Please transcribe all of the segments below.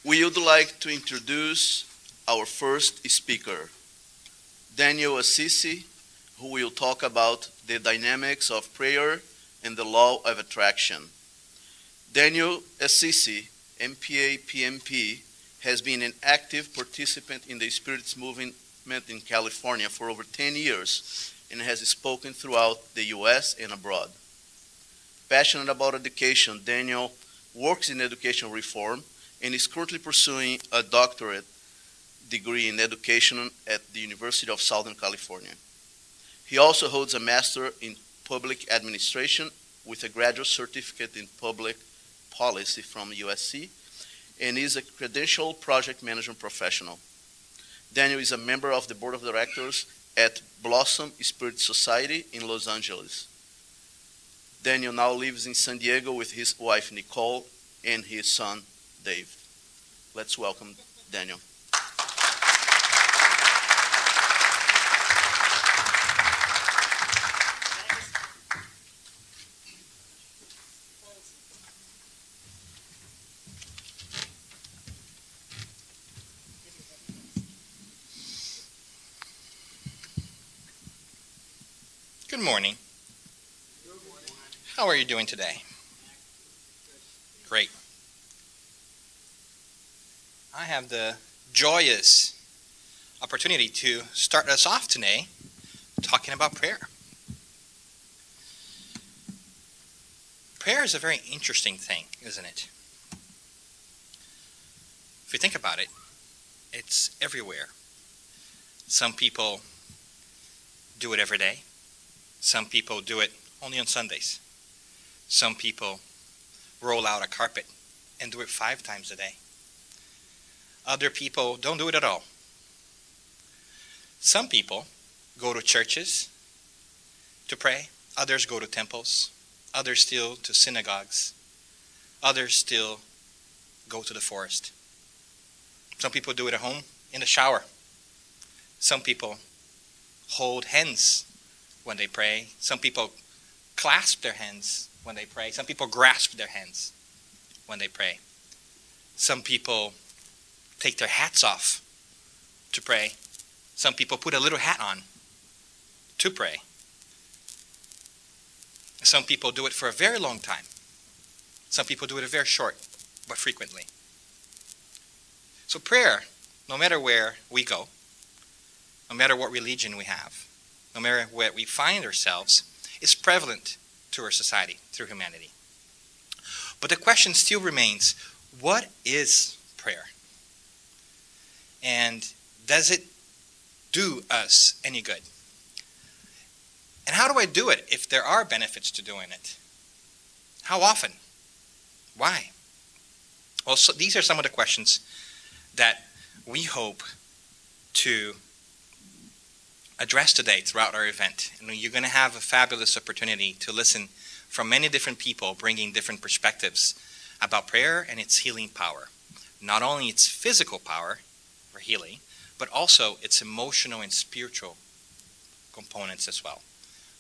We would like to introduce our first speaker, Daniel Assisi, who will talk about the dynamics of prayer and the law of attraction. Daniel Assisi, MPA, PMP, has been an active participant in the Spiritist movement in California for over 10 years and has spoken throughout the U.S. and abroad. Passionate about education, Daniel works in education reform and is currently pursuing a doctorate degree in education at the University of Southern California. He also holds a Master in Public Administration with a graduate certificate in Public Policy from USC and is a credentialed project management professional. Daniel is a member of the board of directors at Blossom Spirit Society in Los Angeles. Daniel now lives in San Diego with his wife Nicole and his son Dave. Let's welcome Daniel. Good morning. How are you doing today? Great. I have the joyous opportunity to start us off today talking about prayer. Prayer is a very interesting thing, isn't it? If you think about it, it's everywhere. Some people do it every day. Some people do it only on Sundays. Some people roll out a carpet and do it 5 times a day. Other people don't do it at all. Some people go to churches to pray. Others go to temples. Others still to synagogues. Others still go to the forest. Some people do it at home in the shower. Some people hold hands when they pray. Some people clasp their hands when they pray. Some people grasp their hands when they pray. Some people take their hats off to pray. Some people put a little hat on to pray. Some people do it for a very long time. Some people do it very short, but frequently. So prayer, no matter where we go, no matter what religion we have, no matter where we find ourselves, is prevalent to our society, through humanity. But the question still remains, what is prayer? And does it do us any good? And how do I do it if there are benefits to doing it? How often? Why? Well, so these are some of the questions that we hope to address today throughout our event. And you're going to have a fabulous opportunity to listen from many different people bringing different perspectives about prayer and its healing power. Not only its physical power for healing, but also its emotional and spiritual components as well.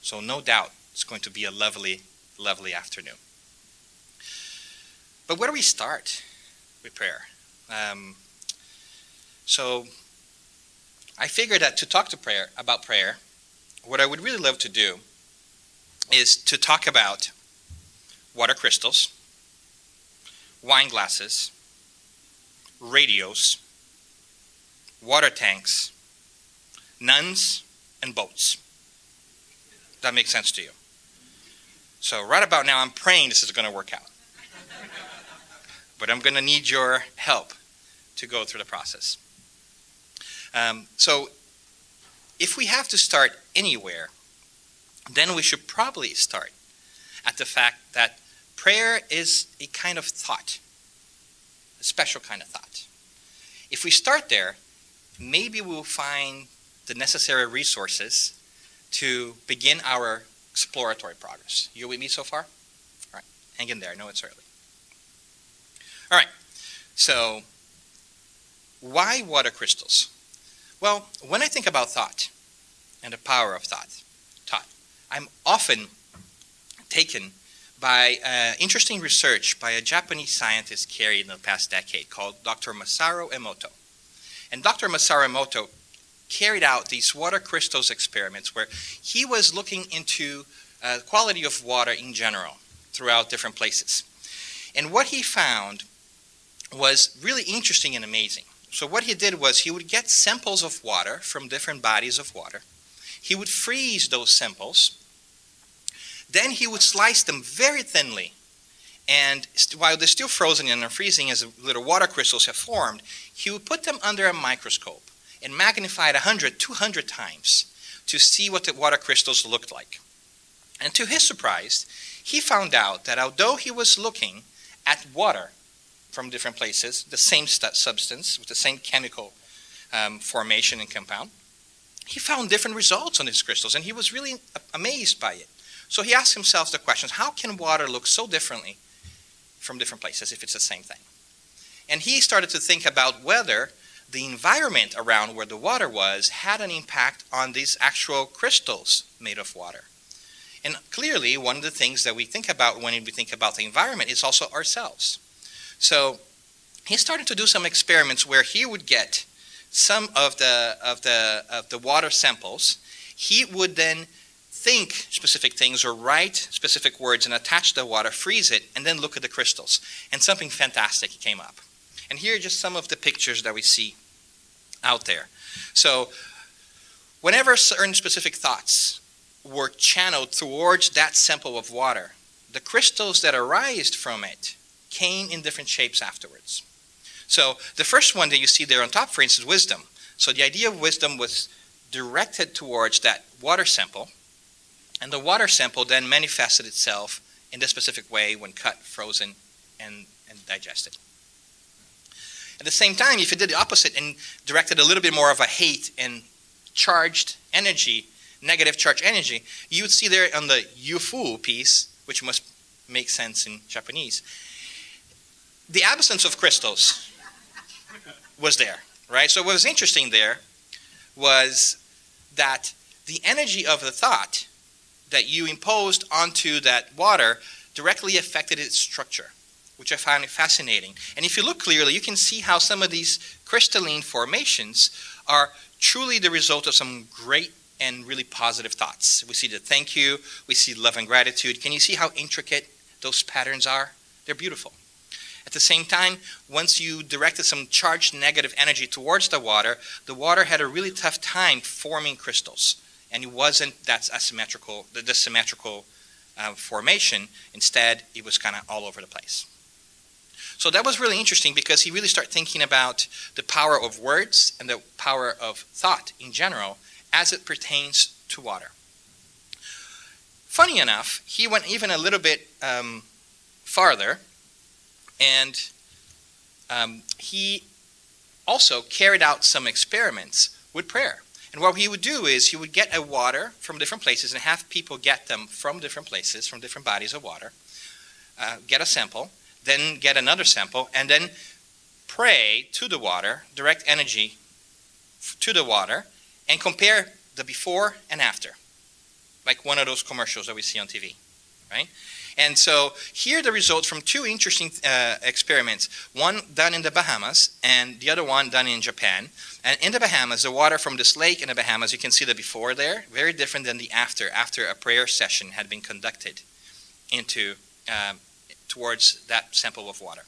So no doubt it's going to be a lovely, lovely afternoon. But where do we start with prayer? So I figured that to talk about prayer, what I would really love to do is to talk about water crystals, wine glasses, radios, water tanks, nuns, and boats. That makes sense to you? So right about now, I'm praying this is going to work out. But I'm going to need your help to go through the process. So if we have to start anywhere, then we should probably start at the fact that prayer is a kind of thought, a special kind of thought. If we start there, maybe we'll find the necessary resources to begin our exploratory progress. You with me so far? All right, hang in there. I know it's early. All right, so why water crystals? Well, when I think about thought and the power of thought, I'm often taken by interesting research by a Japanese scientist carried in the past decade called Dr. Masaru Emoto. And Dr. Masaru Emoto carried out these water crystals experiments where he was looking into quality of water in general throughout different places. And what he found was really interesting and amazing. So what he did was he would get samples of water from different bodies of water. He would freeze those samples. Then he would slice them very thinly. And while they're still frozen and are freezing as the little water crystals have formed, he would put them under a microscope and magnify it 100, 200 times to see what the water crystals looked like. And to his surprise, he found out that although he was looking at water from different places, the same substance with the same chemical formation and compound, he found different results on his crystals, and he was really amazed by it. So he asked himself the questions, how can water look so differently from different places if it's the same thing? And he started to think about whether the environment around where the water was had an impact on these actual crystals made of water. And clearly, one of the things that we think about when we think about the environment is also ourselves. So he started to do some experiments where he would get some of the water samples. He would then think specific things or write specific words and attach the water, freeze it, and then look at the crystals. And something fantastic came up. And here are just some of the pictures that we see out there. So whenever certain specific thoughts were channeled towards that sample of water, the crystals that arised from it came in different shapes afterwards. So the first one that you see there on top, for instance, wisdom. So the idea of wisdom was directed towards that water sample, and the water sample then manifested itself in this specific way when cut, frozen, and digested. At the same time, if you did the opposite and directed a little bit more of a hate and charged energy, negative charge energy, you would see there on the yufu piece, which must make sense in Japanese, the absence of crystals was there, right? So what was interesting there was that the energy of the thought that you imposed onto that water directly affected its structure, which I find fascinating. And if you look clearly, you can see how some of these crystalline formations are truly the result of some great and really positive thoughts. We see the thank you, we see love and gratitude. Can you see how intricate those patterns are? They're beautiful. At the same time, once you directed some charged negative energy towards the water had a really tough time forming crystals. And it wasn't that asymmetrical, the symmetrical formation. Instead, it was kind of all over the place. So that was really interesting because he really started thinking about the power of words and the power of thought in general as it pertains to water. Funny enough, he went even a little bit farther, and he also carried out some experiments with prayer. And what he would do is he would get a water from different places and have people get them from different places, from different bodies of water, get a sample, then get another sample, and then pray to the water, direct energy to the water, and compare the before and after, like one of those commercials that we see on TV, right? And so here are the results from two interesting experiments, one done in the Bahamas and the other one done in Japan. And in the Bahamas, the water from this lake in the Bahamas, you can see the before there, very different than the after a prayer session had been conducted into towards that sample of water.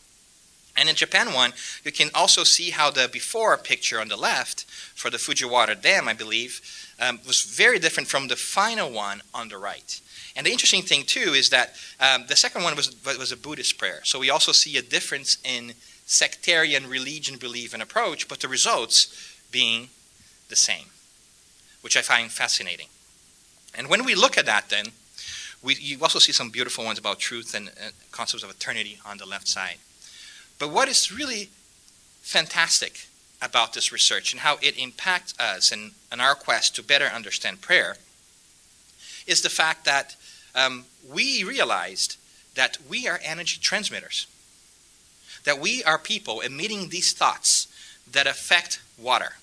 And in Japan one, you can also see how the before picture on the left for the Fujiwara Dam, I believe, was very different from the final one on the right. And the interesting thing too is that the second one was a Buddhist prayer. So we also see a difference in sectarian religion belief and approach, but the results being the same, which I find fascinating. And when we look at that then, you also see some beautiful ones about truth and concepts of eternity on the left side. But what is really fantastic about this research and how it impacts us in our quest to better understand prayer is the fact that we realized that we are energy transmitters, that we are people emitting these thoughts that affect water.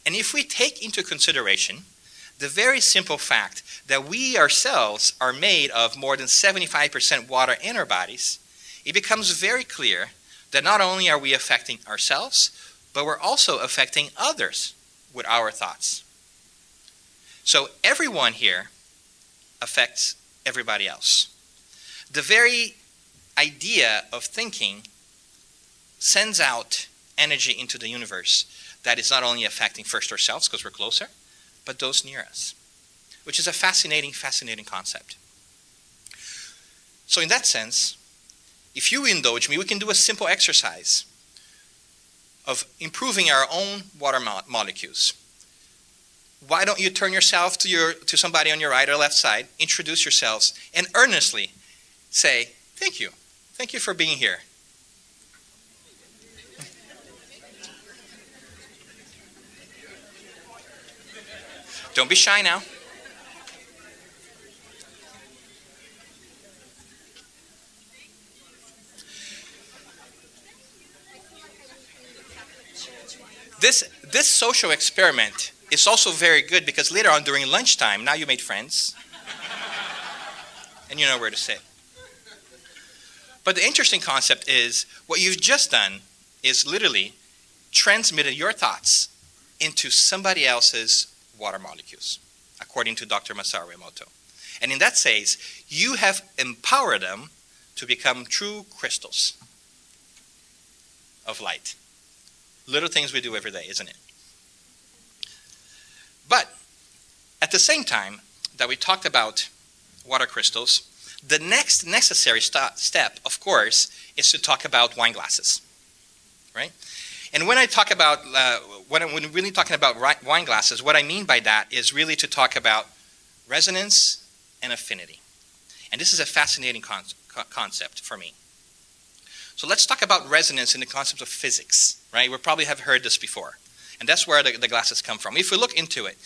And if we take into consideration the very simple fact that we ourselves are made of more than 75% water in our bodies, it becomes very clear that not only are we affecting ourselves, but we're also affecting others with our thoughts. So everyone here affects everybody else. The very idea of thinking sends out energy into the universe that is not only affecting first ourselves because we're closer, but those near us, which is a fascinating, fascinating concept. So in that sense, if you indulge me, we can do a simple exercise of improving our own water molecules. Why don't you turn yourself to somebody on your right or left side, introduce yourselves, and earnestly say, thank you. Thank you for being here. Don't be shy now. This social experiment is also very good because later on during lunchtime, now you made friends. And you know where to sit. But the interesting concept is what you've just done is literally transmitted your thoughts into somebody else's water molecules, according to Dr. Masaru Emoto. And in that sense, you have empowered them to become true crystals of light. Little things we do every day, isn't it? But at the same time that we talked about water crystals, the next necessary step, of course, is to talk about wine glasses, right? And when I talk about, when I'm really talking about wine glasses, what I mean by that is really to talk about resonance and affinity. And this is a fascinating concept for me. So let's talk about resonance in the concept of physics, right? We probably have heard this before. And that's where the glasses come from. If we look into it,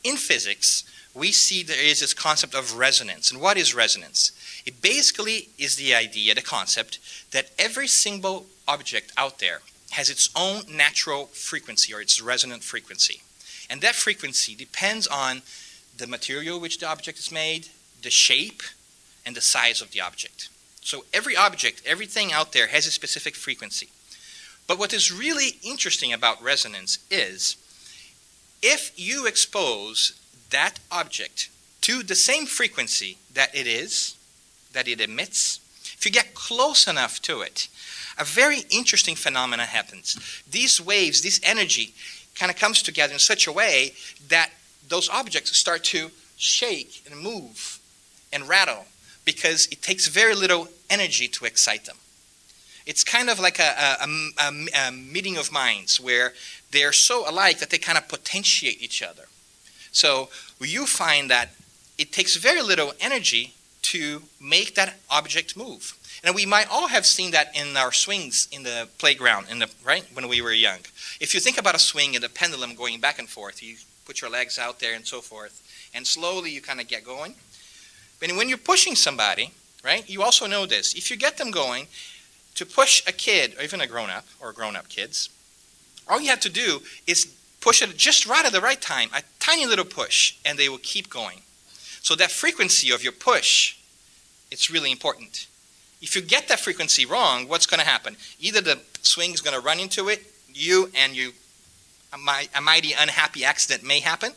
in physics, we see there is this concept of resonance. And what is resonance? It basically is the idea, the concept, that every single object out there has its own natural frequency or its resonant frequency. And that frequency depends on the material which the object is made, the shape, and the size of the object. So every object, everything out there has a specific frequency. But what is really interesting about resonance is if you expose that object to the same frequency that it emits, if you get close enough to it, a very interesting phenomenon happens. These waves, this energy kind of comes together in such a way that those objects start to shake and move and rattle because it takes very little energy to excite them. It's kind of like a meeting of minds where they're so alike that they kind of potentiate each other. So you find that it takes very little energy to make that object move. And we might all have seen that in our swings in the playground, right, when we were young. If you think about a swing and the pendulum going back and forth, you put your legs out there and so forth, and slowly you kind of get going. But when you're pushing somebody, right, you also know this. If you get them going, to push a kid, or even a grown-up, or grown-up kids, all you have to do is push it just right at the right time, a tiny little push, and they will keep going. So that frequency of your push, it's really important. If you get that frequency wrong, what's going to happen? Either the swing is going to run into it, a mighty unhappy accident may happen,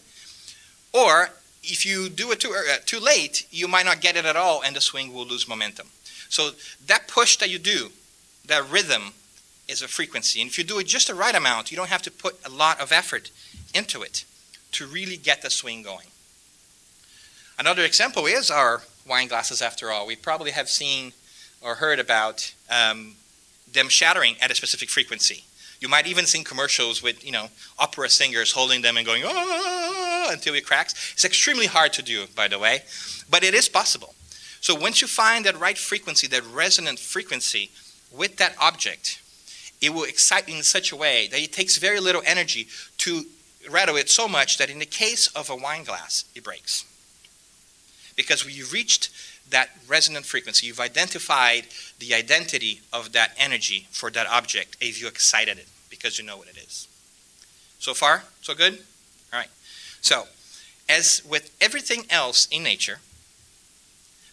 or if you do it too late, you might not get it at all, and the swing will lose momentum. So that push that you do, that rhythm, is a frequency. And if you do it just the right amount, you don't have to put a lot of effort into it to really get the swing going. Another example is our wine glasses, after all. We probably have seen or heard about them shattering at a specific frequency. You might even see commercials with, opera singers holding them and going, oh, until it cracks. It's extremely hard to do, by the way, but it is possible. So once you find that right frequency, that resonant frequency with that object, it will excite you in such a way that it takes very little energy to rattle it so much that in the case of a wine glass, it breaks. Because you've reached that resonant frequency, you've identified the identity of that energy for that object if you excited it, because you know what it is. So far, so good? All right. So, as with everything else in nature,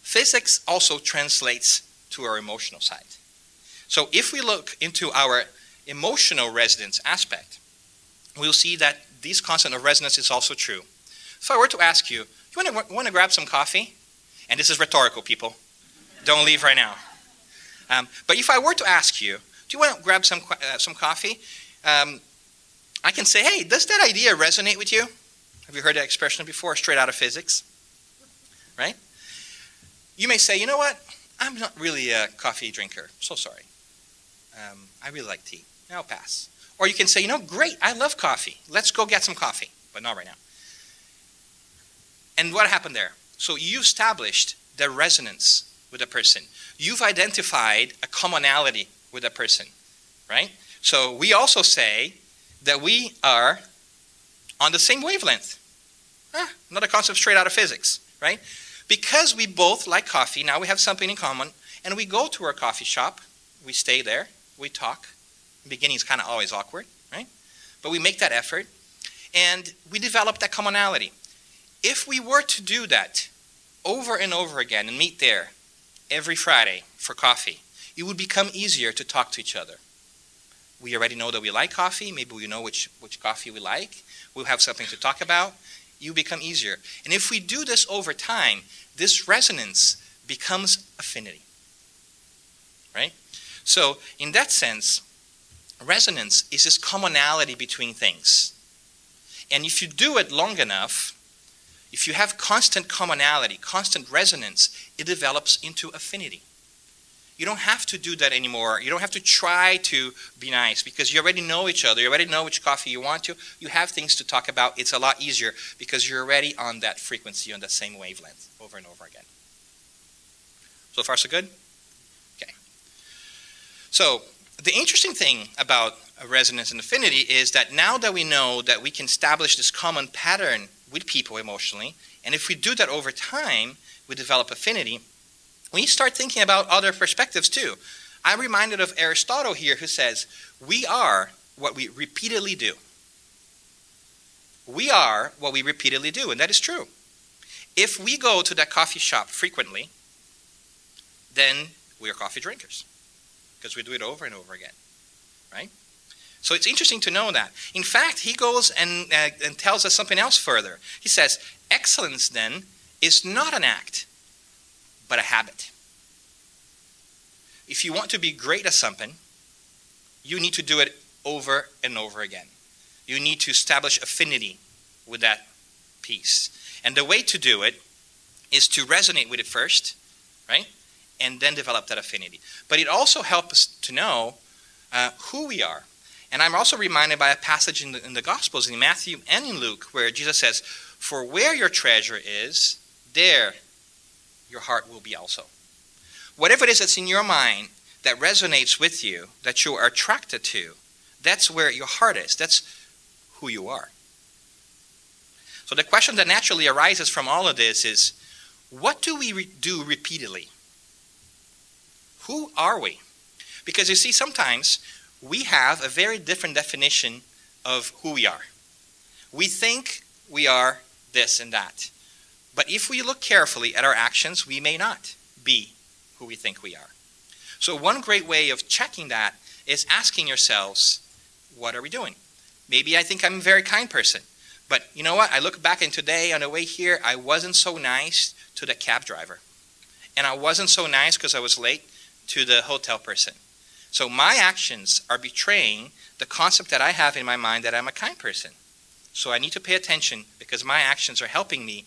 physics also translates to our emotional side. So if we look into our emotional resonance aspect, we'll see that this concept of resonance is also true. If I were to ask you, do you want to grab some coffee? And this is rhetorical, people. Don't leave right now. But if I were to ask you, do you want to grab some coffee? I can say, hey, does that idea resonate with you? Have you heard that expression before? Straight out of physics, right? You may say, you know what? I'm not really a coffee drinker. So sorry. I really like tea. I'll pass. Or you can say, you know, great, I love coffee. Let's go get some coffee. But not right now. And what happened there? So you established the resonance with a person. You've identified a commonality with a person, right? So we also say that we are on the same wavelength. Another concept straight out of physics, right? Because we both like coffee, now we have something in common, and we go to our coffee shop, we stay there, we talk. In the beginning, it's kind of always awkward, right? But we make that effort, and we develop that commonality. If we were to do that over and over again and meet there every Friday for coffee, it would become easier to talk to each other. We already know that we like coffee. Maybe we know which coffee we like. We'll have something to talk about. It will become easier. And if we do this over time, this resonance becomes affinity, right? So in that sense, resonance is this commonality between things. And if you do it long enough, if you have constant commonality, constant resonance, it develops into affinity. You don't have to do that anymore. You don't have to try to be nice because you already know each other. You already know which coffee you want to. You have things to talk about. It's a lot easier because you're already on that frequency, on that same wavelength over and over again. So far, so good? Okay. So the interesting thing about resonance and affinity is that now that we know that we can establish this common pattern with people emotionally, and if we do that over time, we develop affinity, we start thinking about other perspectives too. I'm reminded of Aristotle here who says, we are what we repeatedly do. We are what we repeatedly do, and that is true. If we go to that coffee shop frequently, then we are coffee drinkers because we do it over and over again, right? So it's interesting to know that. In fact, he goes and tells us something else further. He says, excellence then is not an act, but a habit. If you want to be great at something, you need to do it over and over again. You need to establish affinity with that piece. And the way to do it is to resonate with it first, right? And then develop that affinity. But it also helps us to know who we are. And I'm also reminded by a passage in the Gospels, in Matthew and in Luke, where Jesus says, for where your treasure is, there your heart will be also. Whatever it is that's in your mind that resonates with you, that you are attracted to, that's where your heart is. That's who you are. So the question that naturally arises from all of this is, what do we do repeatedly? Who are we? Because you see, sometimes we have a very different definition of who we are. We think we are this and that. But if we look carefully at our actions, we may not be who we think we are. So one great way of checking that is asking yourselves, what are we doing? Maybe I think I'm a very kind person. But you know what? I look back and today on the way here, I wasn't so nice to the cab driver. And I wasn't so nice because I was late to the hotel person. So my actions are betraying the concept that I have in my mind that I'm a kind person. So I need to pay attention because my actions are helping me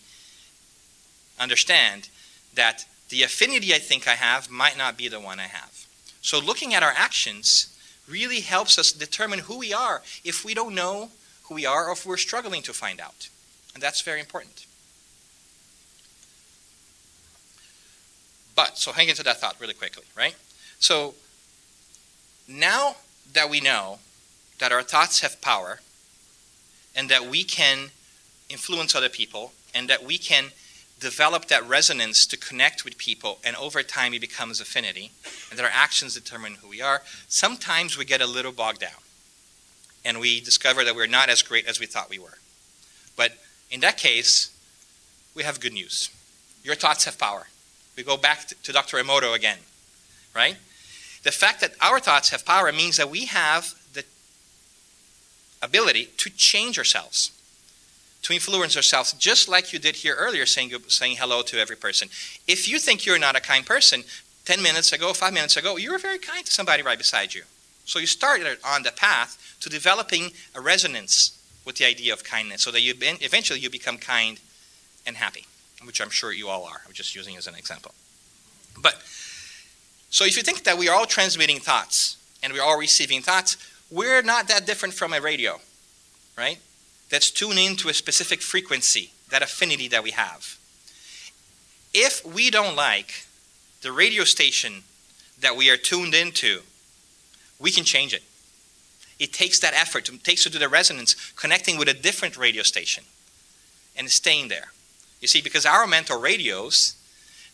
understand that the affinity I think I have might not be the one I have. So looking at our actions really helps us determine who we are if we don't know who we are or if we're struggling to find out. And that's very important. But, so hang into that thought really quickly, right? So now that we know that our thoughts have power and that we can influence other people and that we can develop that resonance to connect with people and over time it becomes affinity and that our actions determine who we are, sometimes we get a little bogged down and we discover that we're not as great as we thought we were. But in that case, we have good news. Your thoughts have power. We go back to Dr. Emoto again, right? The fact that our thoughts have power means that we have the ability to change ourselves, to influence ourselves, just like you did here earlier, saying hello to every person. If you think you're not a kind person, 10 minutes ago, 5 minutes ago, you were very kind to somebody right beside you. So you started on the path to developing a resonance with the idea of kindness, so that eventually you become kind and happy, which I'm sure you all are. I'm just using as an example. But, so if you think that we are all transmitting thoughts, and we're all receiving thoughts, we're not that different from a radio, right? That's tuned into a specific frequency, that affinity that we have. If we don't like the radio station that we are tuned into, we can change it. It takes that effort. It takes you to the resonance, connecting with a different radio station and staying there. You see, because our mental radios,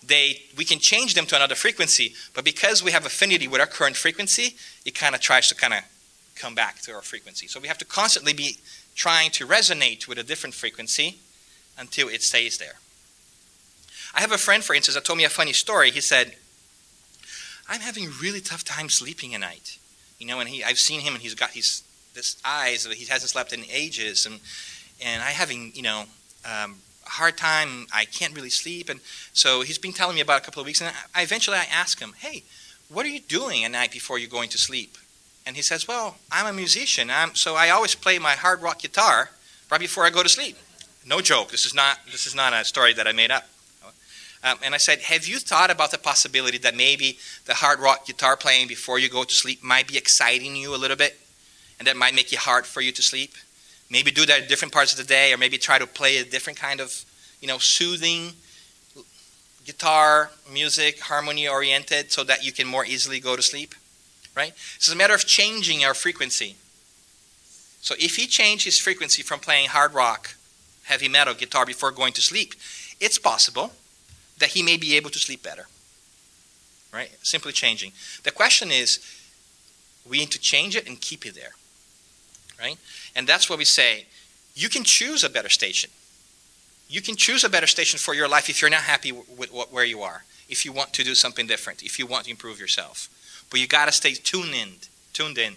we can change them to another frequency, but because we have affinity with our current frequency, it kind of tries to come back to our frequency. So we have to constantly be trying to resonate with a different frequency until it stays there. I have a friend, for instance, that told me a funny story. He said, I'm having a really tough time sleeping at night. You know, and I've seen him, and he's got this eyes, he hasn't slept in ages, and I'm having, a hard time. I can't really sleep. And so he's been telling me about a couple of weeks, and eventually I ask him, hey, what are you doing at night before you're going to sleep? And he says, well, I'm a musician, so I always play my hard rock guitar right before I go to sleep. No joke. This is not a story that I made up. And I said, have you thought about the possibility that maybe the hard rock guitar playing before you go to sleep might be exciting you a little bit, and that might make it hard for you to sleep? Maybe do that at different parts of the day, or maybe try to play a different kind of, soothing guitar music, harmony-oriented, so that you can more easily go to sleep, right? It's a matter of changing our frequency. So if he changed his frequency from playing hard rock, heavy metal guitar before going to sleep, it's possible that he may be able to sleep better, right? Simply changing. The question is, we need to change it and keep it there, right? And that's what we say, you can choose a better station. You can choose a better station for your life if you're not happy with where you are, if you want to do something different, if you want to improve yourself. But you got to stay tuned in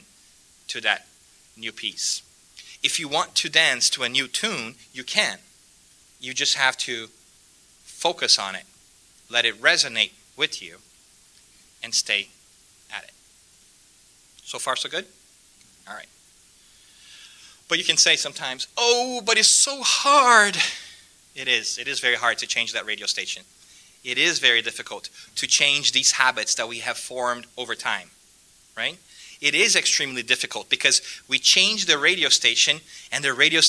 to that new piece. If you want to dance to a new tune, you can. You just have to focus on it, let it resonate with you, and stay at it. So far, so good? All right. But you can say sometimes, oh, but it's so hard. It is. It is very hard to change that radio station. It is very difficult to change these habits that we have formed over time, right? It is extremely difficult because we change the radio station, and the radio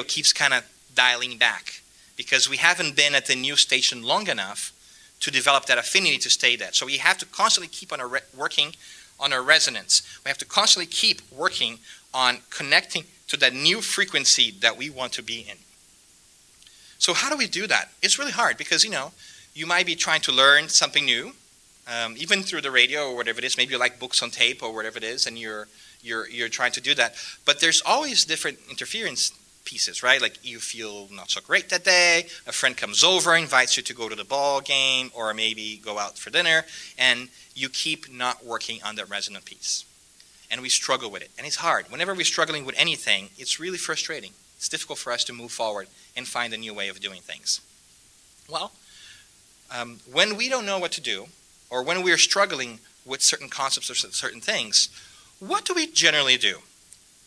keeps kind of dialing back because we haven't been at the new station long enough to develop that affinity to stay there. So we have to constantly keep on working on our resonance. We have to constantly keep working on connecting to that new frequency that we want to be in. So how do we do that? It's really hard because, you might be trying to learn something new, even through the radio or whatever it is. Maybe you like books on tape or whatever it is, and you're trying to do that. But there's always different interference pieces, right? Like you feel not so great that day, a friend comes over, invites you to go to the ball game, or maybe go out for dinner, and you keep not working on that resonant piece. And we struggle with it. And it's hard. Whenever we're struggling with anything, it's really frustrating. It's difficult for us to move forward and find a new way of doing things. Well, when we don't know what to do, or when we're struggling with certain concepts or certain things, what do we generally do?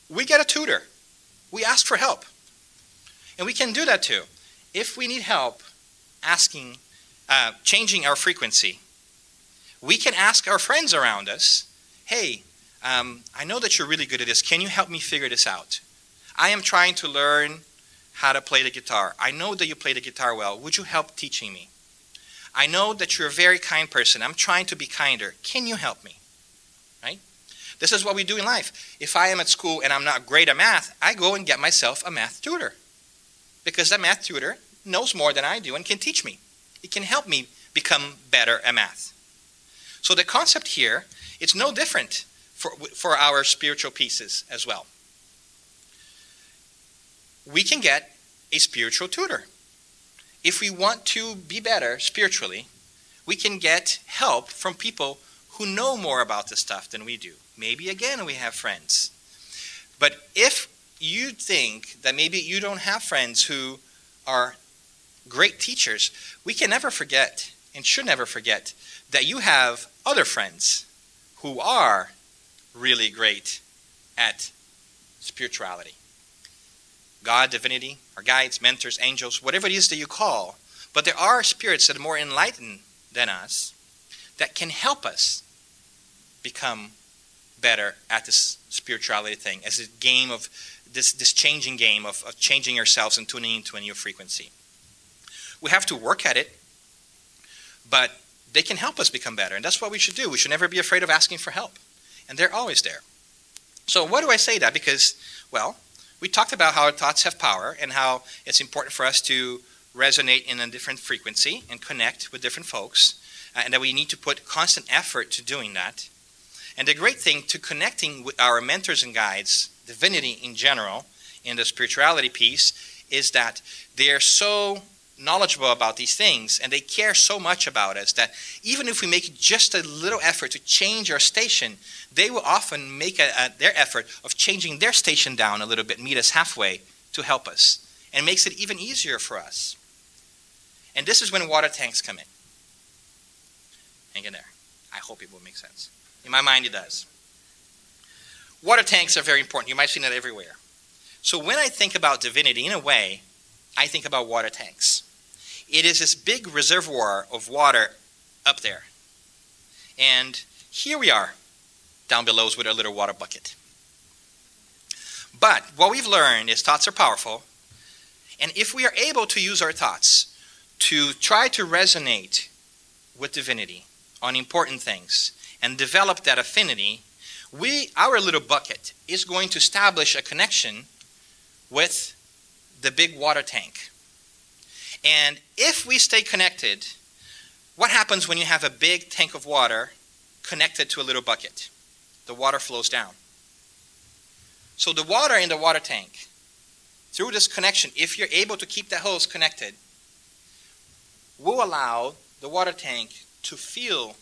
We get a tutor. We ask for help. And we can do that too. If we need help changing our frequency, we can ask our friends around us, hey, I know that you're really good at this. Can you help me figure this out? I am trying to learn how to play the guitar. I know that you play the guitar well. Would you help teaching me? I know that you're a very kind person. I'm trying to be kinder. Can you help me? Right? This is what we do in life. If I am at school and I'm not great at math, I go and get myself a math tutor. Because that math tutor knows more than I do and can teach me. It can help me become better at math. So the concept here, it's no different for our spiritual pieces as well. We can get a spiritual tutor. if we want to be better spiritually, we can get help from people who know more about this stuff than we do. Maybe, again, we have friends. But if you think that maybe you don't have friends who are great teachers, we can never forget and should never forget that you have other friends who are really great at spirituality. God, divinity, our guides, mentors, angels, whatever it is that you call. But there are spirits that are more enlightened than us that can help us become better at this spirituality thing, as a game of this changing game of changing ourselves and tuning into a new frequency. We have to work at it, but they can help us become better, and that's what we should do. We should never be afraid of asking for help, and they're always there. So why do I say that? Because, well, we talked about how our thoughts have power and how it's important for us to resonate in a different frequency and connect with different folks, and that we need to put constant effort to doing that. And the great thing to connecting with our mentors and guides, divinity in general, in the spirituality piece, is that they are so knowledgeable about these things and they care so much about us that even if we make just a little effort to change our station, they will often make their effort of changing their station down a little bit, meet us halfway to help us. And it makes it even easier for us. And this is when water tanks come in. Hang in there. I hope it will make sense. In my mind, it does. Water tanks are very important. You might have seen that everywhere. So when I think about divinity, in a way, I think about water tanks. It is this big reservoir of water up there. And here we are, down below with our little water bucket. But what we've learned is thoughts are powerful. And if we are able to use our thoughts to try to resonate with divinity on important things and develop that affinity, our little bucket is going to establish a connection with the big water tank. And if we stay connected, what happens when you have a big tank of water connected to a little bucket? The water flows down. So the water in the water tank, through this connection, if you're able to keep the hose connected, will allow the water tank to fill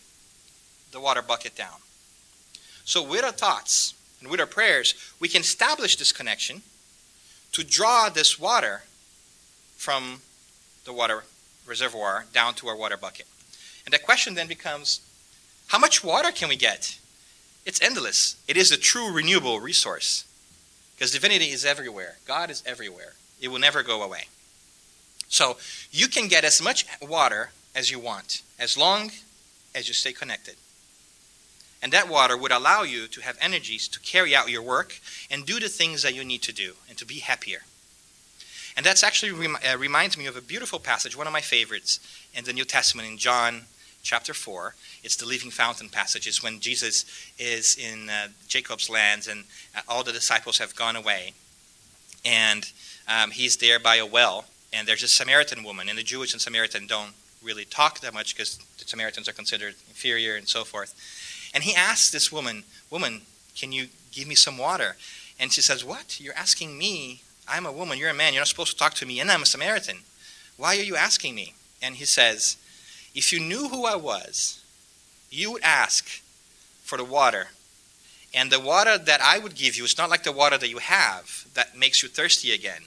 the water bucket down. So with our thoughts and with our prayers, we can establish this connection to draw this water from the water reservoir down to our water bucket. And the question then becomes, how much water can we get? It's endless. It is a true renewable resource. Because divinity is everywhere. God is everywhere. It will never go away. So you can get as much water as you want, as long as you stay connected. And that water would allow you to have energies to carry out your work and do the things that you need to do and to be happier. And that's actually reminds me of a beautiful passage, one of my favorites, in the New Testament in John chapter 4. It's the living fountain passage. It's when Jesus is in Jacob's lands and all the disciples have gone away. And he's there by a well, and there's a Samaritan woman, and the Jewish and Samaritan don't really talk that much because the Samaritans are considered inferior and so forth. And he asks this woman, can you give me some water? And she says, what? You're asking me? I'm a woman, you're a man, you're not supposed to talk to me, and I'm a Samaritan. Why are you asking me? And he says, if you knew who I was, you would ask for the water. And the water that I would give you is not like the water that you have that makes you thirsty again.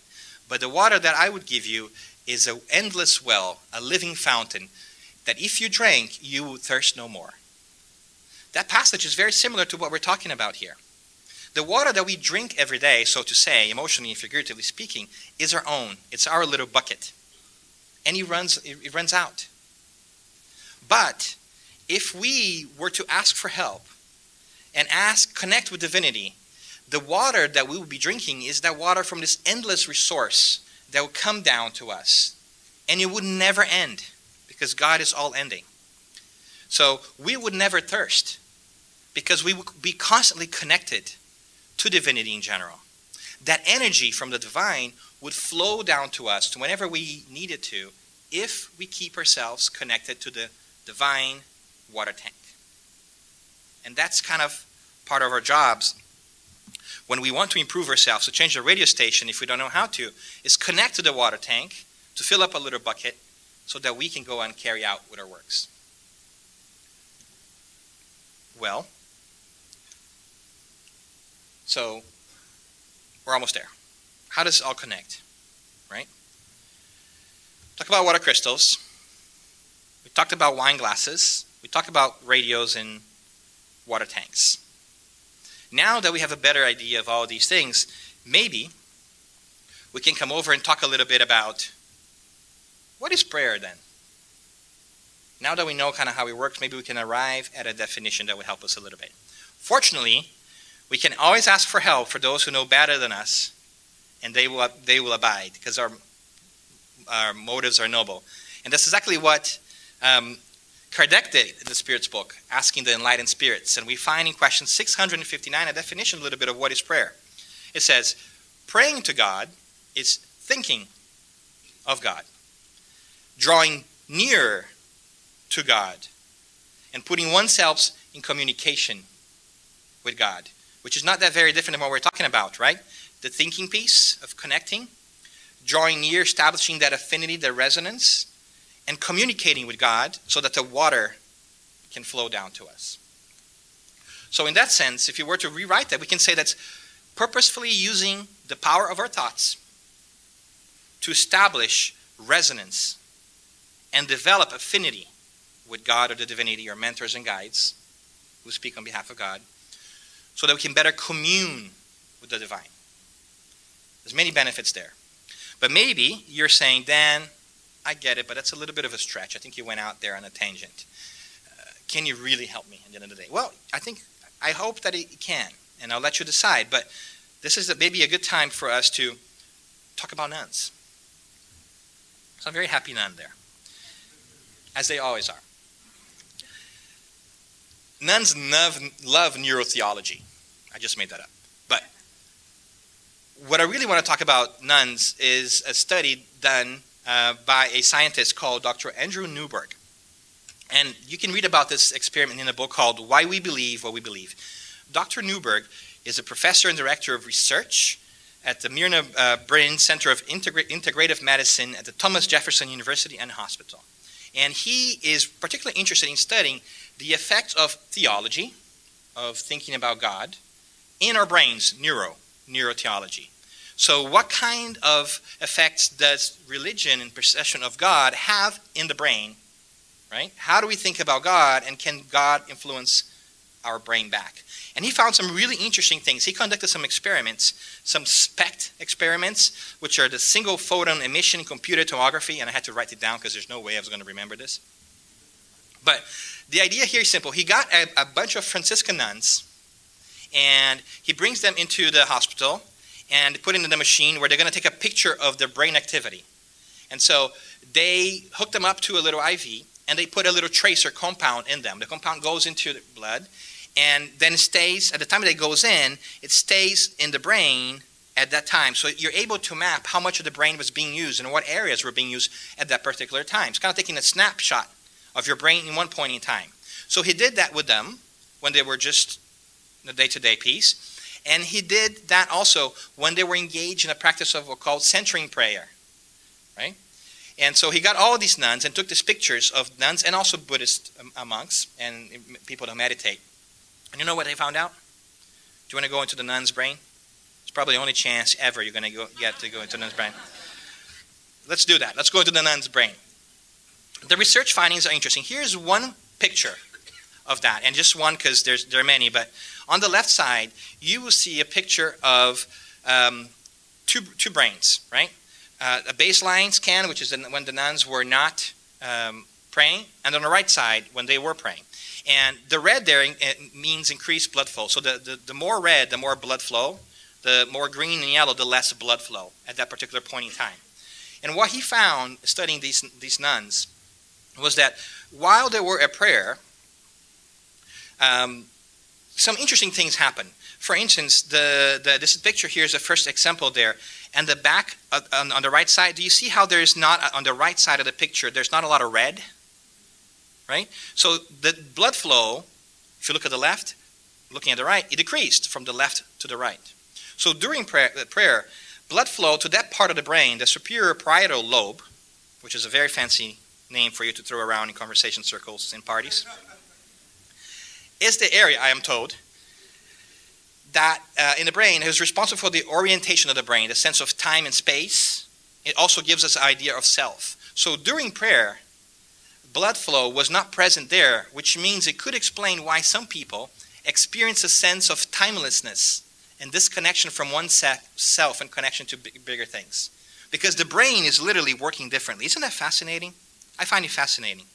But the water that I would give you is an endless well, a living fountain, that if you drank, you would thirst no more. That passage is very similar to what we're talking about here. The water that we drink every day, so to say, emotionally and figuratively speaking, is our own. It's our little bucket. And it runs out. But if we were to ask for help and connect with divinity, the water that we will be drinking is that water from this endless resource that will come down to us. And it would never end because God is all ending. So we would never thirst because we would be constantly connected to divinity in general. That energy from the divine would flow down to us to whenever we need it to if we keep ourselves connected to the divine water tank. And that's kind of part of our jobs when we want to improve ourselves, to change the radio station if we don't know how to, is connect to the water tank to fill up a little bucket so that we can go and carry out with our works. Well, so we're almost there. How does it all connect, right? Talk about water crystals. We talked about wine glasses. We talked about radios and water tanks. Now that we have a better idea of all these things, maybe we can come over and talk a little bit about what is prayer then? Now that we know kind of how it works, maybe we can arrive at a definition that would help us a little bit. Fortunately, we can always ask for help for those who know better than us, and they will abide, because our motives are noble. And that's exactly what Kardec did in the Spirits book, asking the enlightened spirits. And we find in question 659 a definition a little bit of what is prayer. It says, praying to God is thinking of God, drawing nearer to God, and putting oneself in communication with God, which is not that very different than what we're talking about, right? The thinking piece of connecting, drawing near, establishing that affinity, the resonance, and communicating with God so that the water can flow down to us. So in that sense, if you were to rewrite that, we can say that's purposefully using the power of our thoughts to establish resonance and develop affinity with God or the divinity or mentors and guides who speak on behalf of God, so that we can better commune with the divine. There's many benefits there. But maybe you're saying, Dan, I get it, but that's a little bit of a stretch. I think you went out there on a tangent. Can you really help me at the end of the day? Well, I hope that it can, and I'll let you decide. But this is maybe a good time for us to talk about nuns. So I'm very happy nun there, as they always are. Nuns love neurotheology. I just made that up. But what I really want to talk about nuns is a study done by a scientist called Dr. Andrew Newberg. And you can read about this experiment in a book called Why We Believe What We Believe. Dr. Newberg is a professor and director of research at the Myrna Brain Center of Integrative Medicine at the Thomas Jefferson University and Hospital. And he is particularly interested in studying the effects of theology, of thinking about God, in our brains, neurotheology. So what kind of effects does religion and perception of God have in the brain, right? How do we think about God, and can God influence our brain back? And he found some really interesting things. He conducted some experiments, some SPECT experiments, which are the single photon emission computed tomography, and I had to write it down because there's no way I was going to remember this. But the idea here is simple. He got a bunch of Franciscan nuns, and he brings them into the hospital and put into the machine where they're going to take a picture of their brain activity. And so they hook them up to a little IV, and they put a little tracer compound in them. The compound goes into the blood, and then it stays, at the time that it goes in, it stays in the brain at that time. So you're able to map how much of the brain was being used and what areas were being used at that particular time. It's kind of taking a snapshot of your brain in one point in time. So he did that with them when they were just in the day-to-day piece. And he did that also when they were engaged in a practice of what's called centering prayer, right? And so he got all these nuns and took these pictures of nuns and also Buddhist monks and people that meditate. And you know what they found out? Do you want to go into the nun's brain? It's probably the only chance ever you're going to get to go into the nun's brain. Let's do that. Let's go into the nun's brain. The research findings are interesting. Here's one picture of that, and just one because there are many, but on the left side, you will see a picture of two brains, right? A baseline scan, which is when the nuns were not praying, and on the right side, when they were praying. And the red there means increased blood flow. So the more red, the more blood flow. The more green and yellow, the less blood flow at that particular point in time. And what he found studying these nuns was that while they were at prayer, some interesting things happen. For instance, this picture here is the first example there. And the back, on the right side, do you see how there's not, on the right side of the picture, there's not a lot of red? Right? So the blood flow, if you look at the left, looking at the right, it decreased from the left to the right. So during prayer, blood flow to that part of the brain, the superior parietal lobe, which is a very fancy name for you to throw around in conversation circles and parties, is the area, I am told, that in the brain is responsible for the orientation of the brain, the sense of time and space. It also gives us an idea of self. So during prayer, blood flow was not present there, which means it could explain why some people experience a sense of timelessness and disconnection from oneself and connection to bigger things. Because the brain is literally working differently. Isn't that fascinating? I find it fascinating.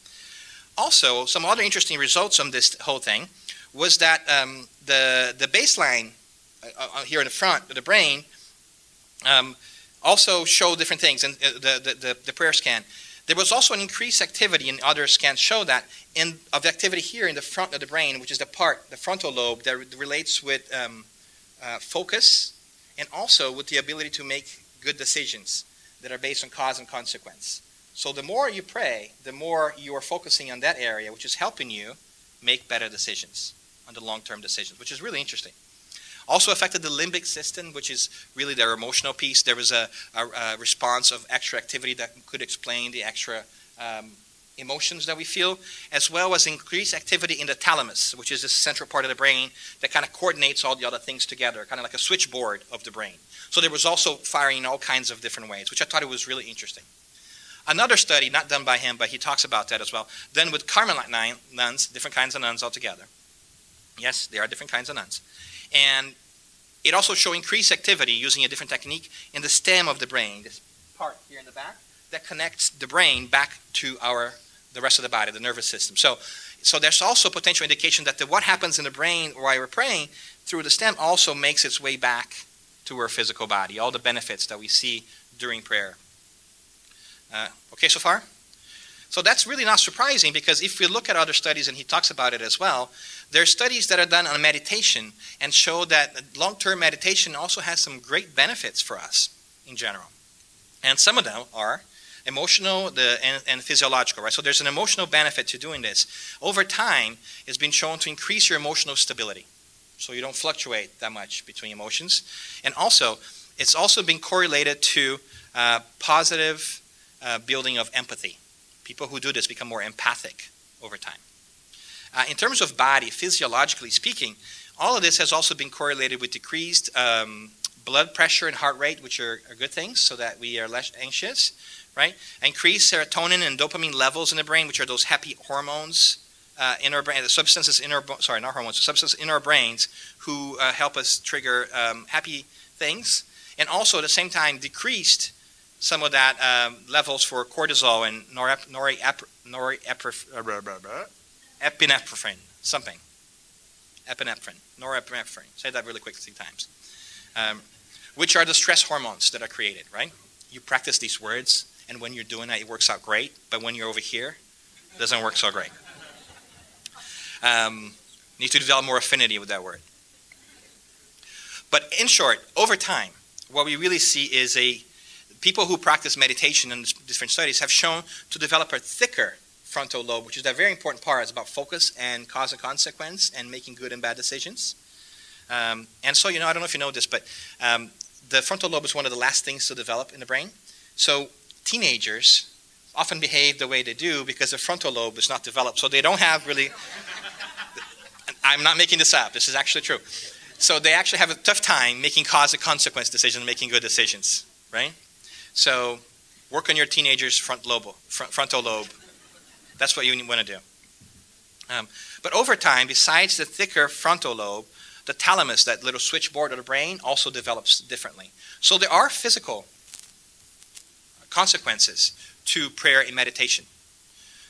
Also, some other interesting results on this whole thing was that the baseline here in the front of the brain also showed different things in the prayer scan. There was also an increased activity in other scans show that of activity here in the front of the brain, which is the frontal lobe that relates with focus and also with the ability to make good decisions that are based on cause and consequence. So the more you pray, the more you are focusing on that area, which is helping you make better decisions, on the long-term decisions, which is really interesting. Also affected the limbic system, which is really their emotional piece. There was a response of extra activity that could explain the extra emotions that we feel, as well as increased activity in the thalamus, which is the central part of the brain that kind of coordinates all the other things together, kind of like a switchboard of the brain. So there was also firing in all kinds of different ways, which I thought it was really interesting. Another study, not done by him, but he talks about that as well, done with Carmelite nuns, different kinds of nuns altogether. Yes, there are different kinds of nuns. And it also showed increased activity using a different technique in the stem of the brain, this part here in the back, that connects the brain back to the rest of the body, the nervous system. So there's also potential indication that what happens in the brain while we're praying through the stem also makes its way back to our physical body, all the benefits that we see during prayer. Okay so far? So that's really not surprising, because if we look at other studies, and he talks about it as well, there are studies that are done on meditation and show that long-term meditation also has some great benefits for us in general. And some of them are emotional and physiological, right? So there's an emotional benefit to doing this. Over time, it's been shown to increase your emotional stability, so you don't fluctuate that much between emotions. And also, it's also been correlated to positive building of empathy. People who do this become more empathic over time. In terms of body, physiologically speaking, all of this has also been correlated with decreased blood pressure and heart rate, which are good things, so that we are less anxious, right? Increased serotonin and dopamine levels in the brain, which are those happy hormones in our brain, the substances in our, sorry, not hormones, the substances in our brains who help us trigger happy things, and also at the same time decreased some of that levels for cortisol and epinephrine, something. Norepinephrine. Say that really quick 3 times. Which are the stress hormones that are created, right? You practice these words, and when you're doing that, it works out great. But when you're over here, it doesn't work so great. Need to develop more affinity with that word. But in short, over time, what we really see is people who practice meditation in different studies have shown to develop a thicker frontal lobe, which is a very important part. It's about focus and cause and consequence and making good and bad decisions. And so, I don't know if you know this, but the frontal lobe is one of the last things to develop in the brain. So teenagers often behave the way they do because the frontal lobe is not developed. So they don't have really, I'm not making this up, this is actually true. So they actually have a tough time making cause and consequence decisions and making good decisions, right? So work on your teenager's frontal lobe. That's what you want to do. But over time, besides the thicker frontal lobe, the thalamus, that little switchboard of the brain, also develops differently. So there are physical consequences to prayer and meditation.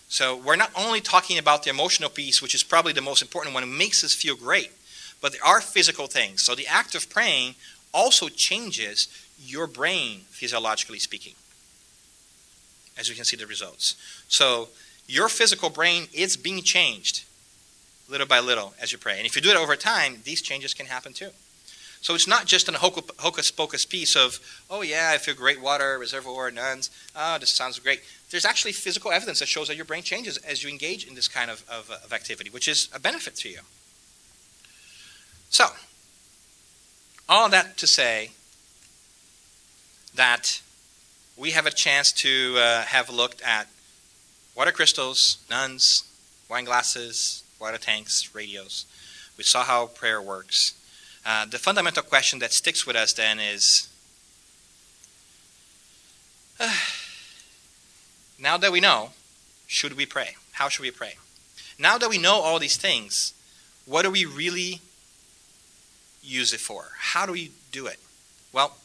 So we're not only talking about the emotional piece, which is probably the most important one, it makes us feel great, but there are physical things. So the act of praying also changes your brain, physiologically speaking, as you can see the results. So your physical brain is being changed little by little as you pray. And if you do it over time, these changes can happen too. So it's not just a hocus-pocus piece of, oh yeah, I feel great, water, reservoir, nuns, oh, this sounds great. There's actually physical evidence that shows that your brain changes as you engage in this kind of activity, which is a benefit to you. So, all that to say that we have a chance to have looked at water crystals, nuns, wine glasses, water tanks, radios. We saw how prayer works. The fundamental question that sticks with us then is, now that we know, should we pray? How should we pray? Now that we know all these things, what do we really use it for? How do we do it? Well,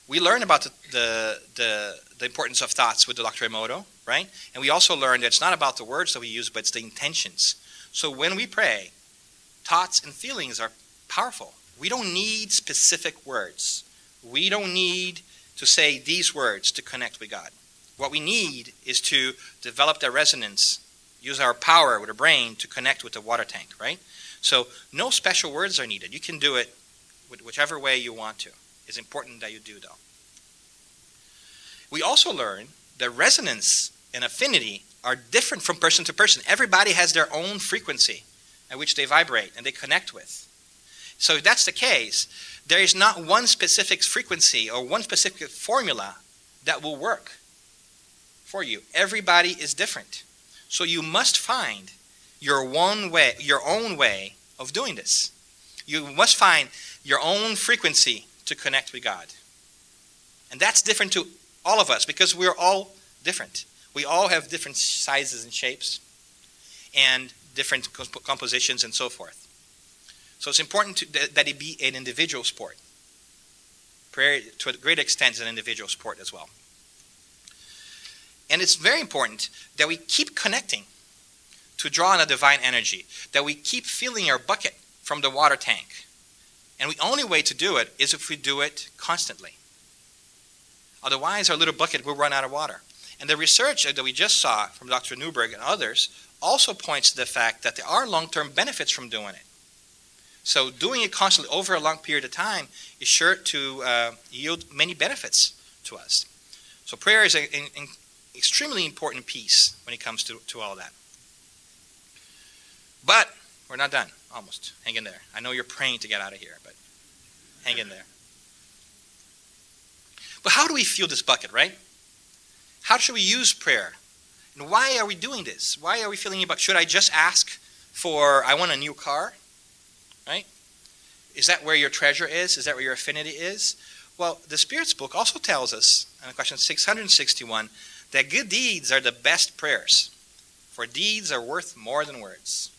we learn about the importance of thoughts with Dr. Emoto, right? And we also learned that it's not about the words that we use, but it's the intentions. So when we pray, thoughts and feelings are powerful. We don't need specific words. We don't need to say these words to connect with God. What we need is to develop that resonance, use our power with our brain to connect with the water tank, right? So no special words are needed. You can do it with whichever way you want to. It's important that you do, though. We also learn that resonance and affinity are different from person to person. Everybody has their own frequency at which they vibrate and they connect with. So if that's the case, there is not one specific frequency or one specific formula that will work for you. Everybody is different. So you must find your own way of doing this. You must find your own frequency to connect with God. And that's different to all of us because we're all different. We all have different sizes and shapes and different compositions and so forth. So it's important that it be an individual sport. Prayer, to a great extent, is an individual sport as well. And it's very important that we keep connecting to draw on a divine energy, that we keep filling our bucket from the water tank. And the only way to do it is if we do it constantly. Otherwise, our little bucket will run out of water. And the research that we just saw from Dr. Newberg and others also points to the fact that there are long-term benefits from doing it. So doing it constantly over a long period of time is sure to yield many benefits to us. So prayer is an extremely important piece when it comes to all that. But we're not done, almost. Hang in there. I know you're praying to get out of here, but hang in there. But how do we fill this bucket, right? How should we use prayer? And why are we doing this? Why are we filling it bucket? Should I just ask for, I want a new car? Right? Is that where your treasure is? Is that where your affinity is? Well, the Spirit's book also tells us, in question 661, that good deeds are the best prayers, for deeds are worth more than words.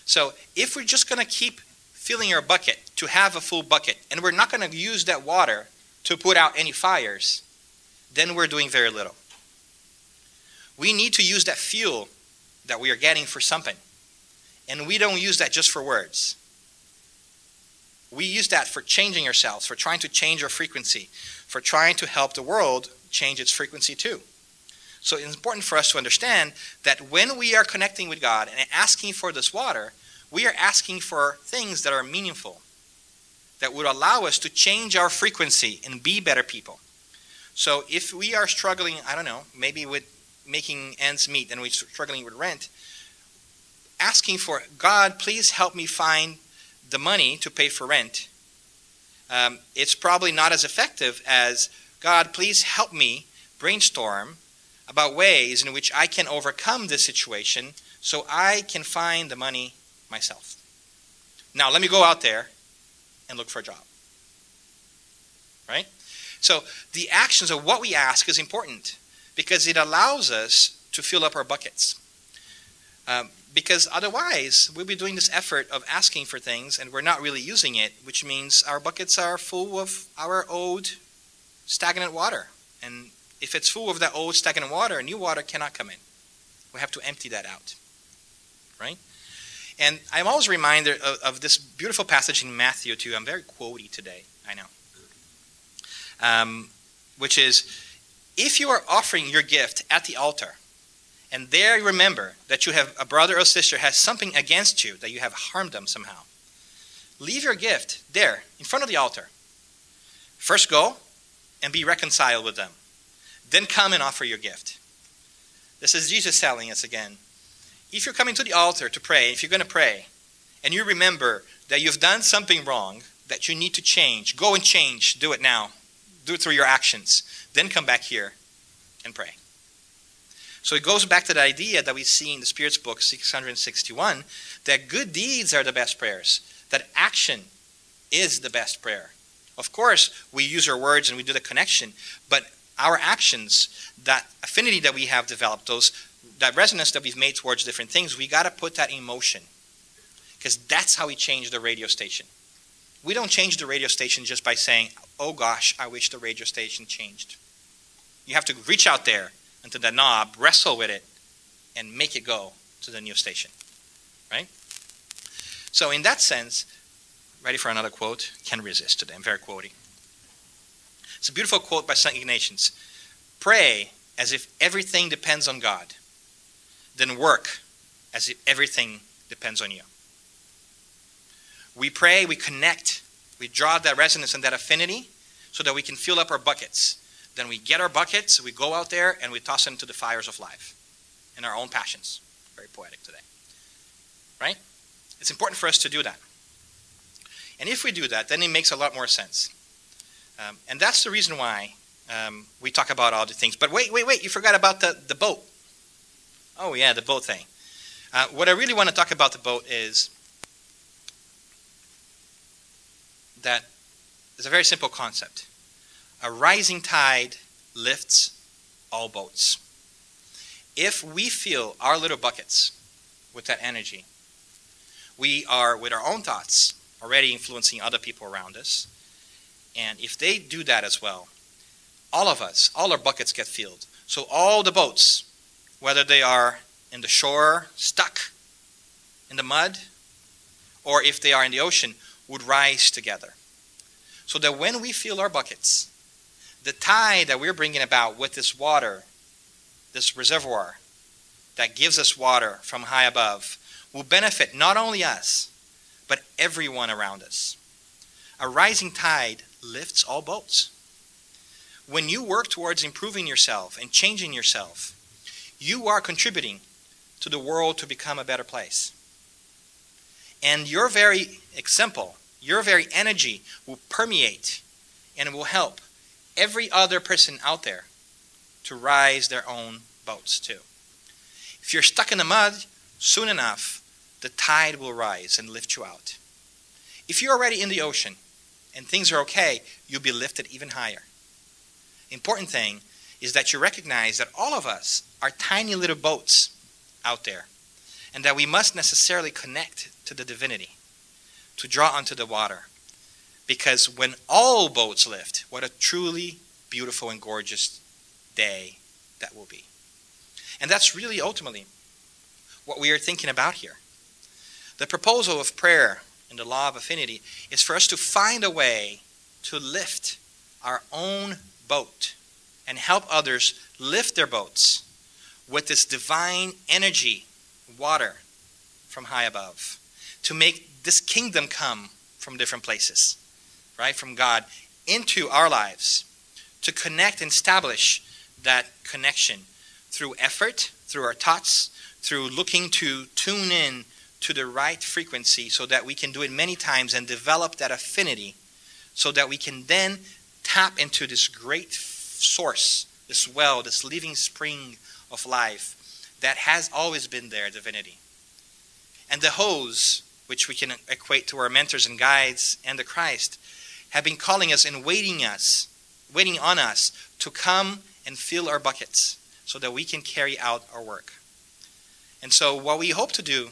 So if we're just going to keep filling our bucket to have a full bucket, and we're not going to use that water to put out any fires, then we're doing very little. We need to use that fuel that we are getting for something. And we don't use that just for words. We use that for changing ourselves, for trying to change our frequency, for trying to help the world change its frequency too. So it's important for us to understand that when we are connecting with God and asking for this water, we are asking for things that are meaningful, that would allow us to change our frequency and be better people. So if we are struggling, I don't know, maybe with making ends meet and we're struggling with rent, asking for, God, please help me find the money to pay for rent, it's probably not as effective as, God, please help me brainstorm about ways in which I can overcome this situation so I can find the money myself. Now, let me go out there and look for a job. Right? So the actions of what we ask is important because it allows us to fill up our buckets. Because otherwise, we'll be doing this effort of asking for things and we're not really using it, which means our buckets are full of our old stagnant water. And if it's full of that old stagnant water, new water cannot come in. We have to empty that out. Right? And I'm always reminded of this beautiful passage in Matthew too. I'm very quotey today, I know. Which is, if you are offering your gift at the altar, and there you remember that you have a brother or sister has something against you, that you have harmed them somehow, leave your gift there, in front of the altar. First go and be reconciled with them. Then come and offer your gift. This is Jesus telling us again. If you're coming to the altar to pray, if you're going to pray, and you remember that you've done something wrong, that you need to change, go and change, do it now. do it through your actions. Then come back here and pray. So it goes back to the idea that we see in the Spirit's book, 661, that good deeds are the best prayers, that action is the best prayer. Of course, we use our words and we do the connection, but our actions, that affinity that we have developed, that resonance that we've made towards different things, we got to put that in motion, because that's how we change the radio station. We don't change the radio station just by saying, oh gosh, I wish the radio station changed. You have to reach out there into the knob, wrestle with it, and make it go to the new station, right? So in that sense, ready for another quote? Can't resist today, I'm very quotey. It's a beautiful quote by St. Ignatius. Pray as if everything depends on God, then work as if everything depends on you. We pray, we connect, we draw that resonance and that affinity so that we can fill up our buckets. Then we get our buckets, we go out there, and we toss them into the fires of life in our own passions. Very poetic today. Right? It's important for us to do that. And if we do that, then it makes a lot more sense. And that's the reason why we talk about all the things. But wait, you forgot about the boat. Oh yeah, the boat thing. What I really want to talk about the boat is that it's a very simple concept. A rising tide lifts all boats. If we fill our little buckets with that energy, we are, with our own thoughts, already influencing other people around us. And if they do that as well, all of us, all our buckets get filled. So all the boats, whether they are in the shore, stuck in the mud, or if they are in the ocean, would rise together. So that when we fill our buckets, the tide that we're bringing about with this water, this reservoir that gives us water from high above, will benefit not only us, but everyone around us. A rising tide lifts all boats. When you work towards improving yourself and changing yourself, you are contributing to the world to become a better place. And your very example, your very energy will permeate and will help every other person out there to rise their own boats too. If you're stuck in the mud, soon enough, the tide will rise and lift you out. If you're already in the ocean and things are okay, you'll be lifted even higher. The important thing is that you recognize that all of us are tiny little boats out there, and that we must necessarily connect to the divinity to draw onto the water. Because when all boats lift, what a truly beautiful and gorgeous day that will be. And that's really ultimately what we are thinking about here. The proposal of prayer in the law of affinity is for us to find a way to lift our own boat and help others lift their boats with this divine energy, water from high above, to make this kingdom come from different places, right, from God into our lives, to connect and establish that connection through effort, through our thoughts, through looking to tune in to the right frequency so that we can do it many times and develop that affinity so that we can then tap into this great source, this well, this living spring of life that has always been there, divinity. And the hose, which we can equate to our mentors and guides and the Christ, have been calling us and waiting on us to come and fill our buckets so that we can carry out our work. And so what we hope to do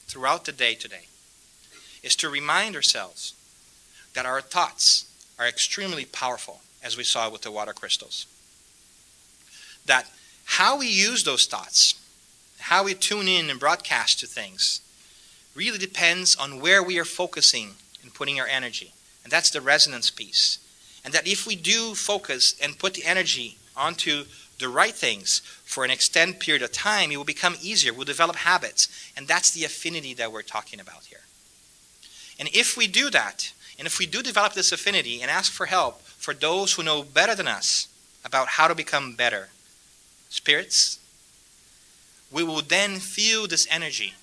throughout the day today is to remind ourselves that our thoughts are extremely powerful, as we saw with the water crystals. That how we use those thoughts, how we tune in and broadcast to things, really depends on where we are focusing and putting our energy. And that's the resonance piece. And that if we do focus and put the energy onto the right things for an extended period of time, it will become easier. We'll develop habits. And that's the affinity that we're talking about here. And if we do that, and if we do develop this affinity and ask for help for those who know better than us about how to become better spirits, we will then feel this energy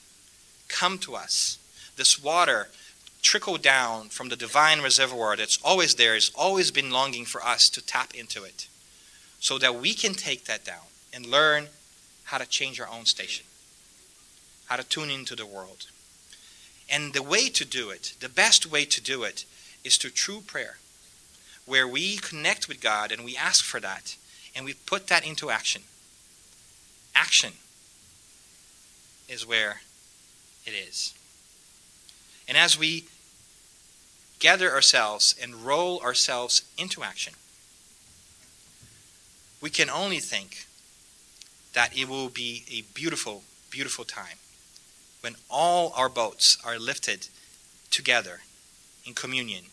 come to us, this water trickle down from the divine reservoir that's always there, has always been longing for us to tap into it, so that we can take that down and learn how to change our own station, how to tune into the world. And the way to do it, the best way to do it, is through true prayer, where we connect with God and we ask for that, and we put that into action. Action is where it is. And as we gather ourselves and roll ourselves into action, we can only think that it will be a beautiful, beautiful time when all our boats are lifted together in communion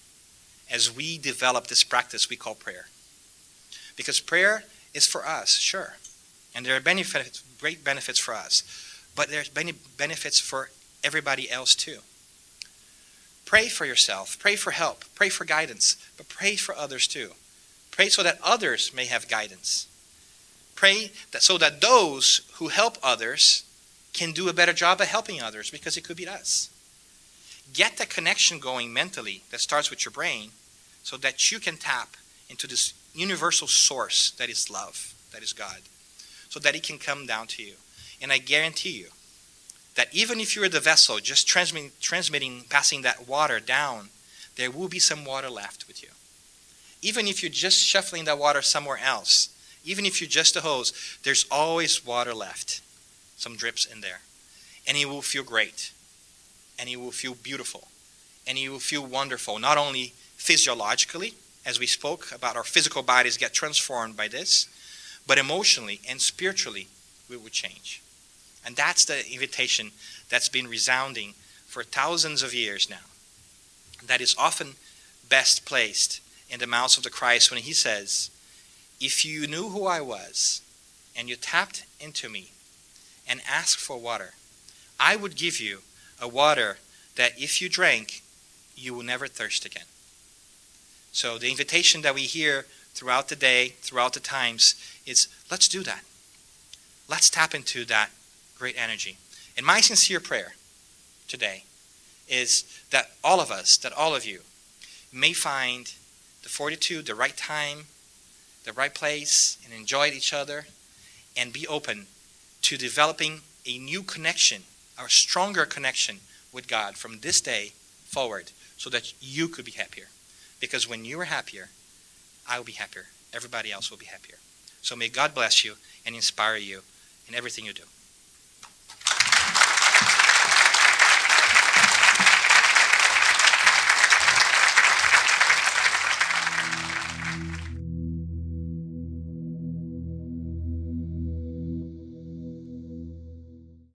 as we develop this practice we call prayer. Because prayer is for us, sure, and there are great benefits for us, but there's benefits for everybody else too. Pray for yourself, pray for help, pray for guidance, but pray for others too. Pray so that others may have guidance. Pray so that those who help others can do a better job at helping others, because it could be us. Get the connection going mentally that starts with your brain, so that you can tap into this universal source that is love, that is God, so that it can come down to you. And I guarantee you that even if you're the vessel just transmitting, passing that water down, there will be some water left with you. Even if you're just shuffling that water somewhere else, even if you're just a hose, there's always water left, some drips in there. And it will feel great, and it will feel beautiful, and it will feel wonderful, not only physiologically, as we spoke about our physical bodies get transformed by this, but emotionally and spiritually we will change. And that's the invitation that's been resounding for thousands of years now. That is often best placed in the mouths of the Christ when he says, if you knew who I was and you tapped into me and asked for water, I would give you a water that if you drank, you will never thirst again. So the invitation that we hear throughout the day, throughout the times, is let's do that. Let's tap into that great energy. And my sincere prayer today is that all of us, that all of you, may find the fortitude, the right time, the right place, and enjoy each other, and be open to developing a new connection, a stronger connection with God from this day forward, so that you could be happier. Because when you are happier, I will be happier. Everybody else will be happier. So may God bless you and inspire you in everything you do.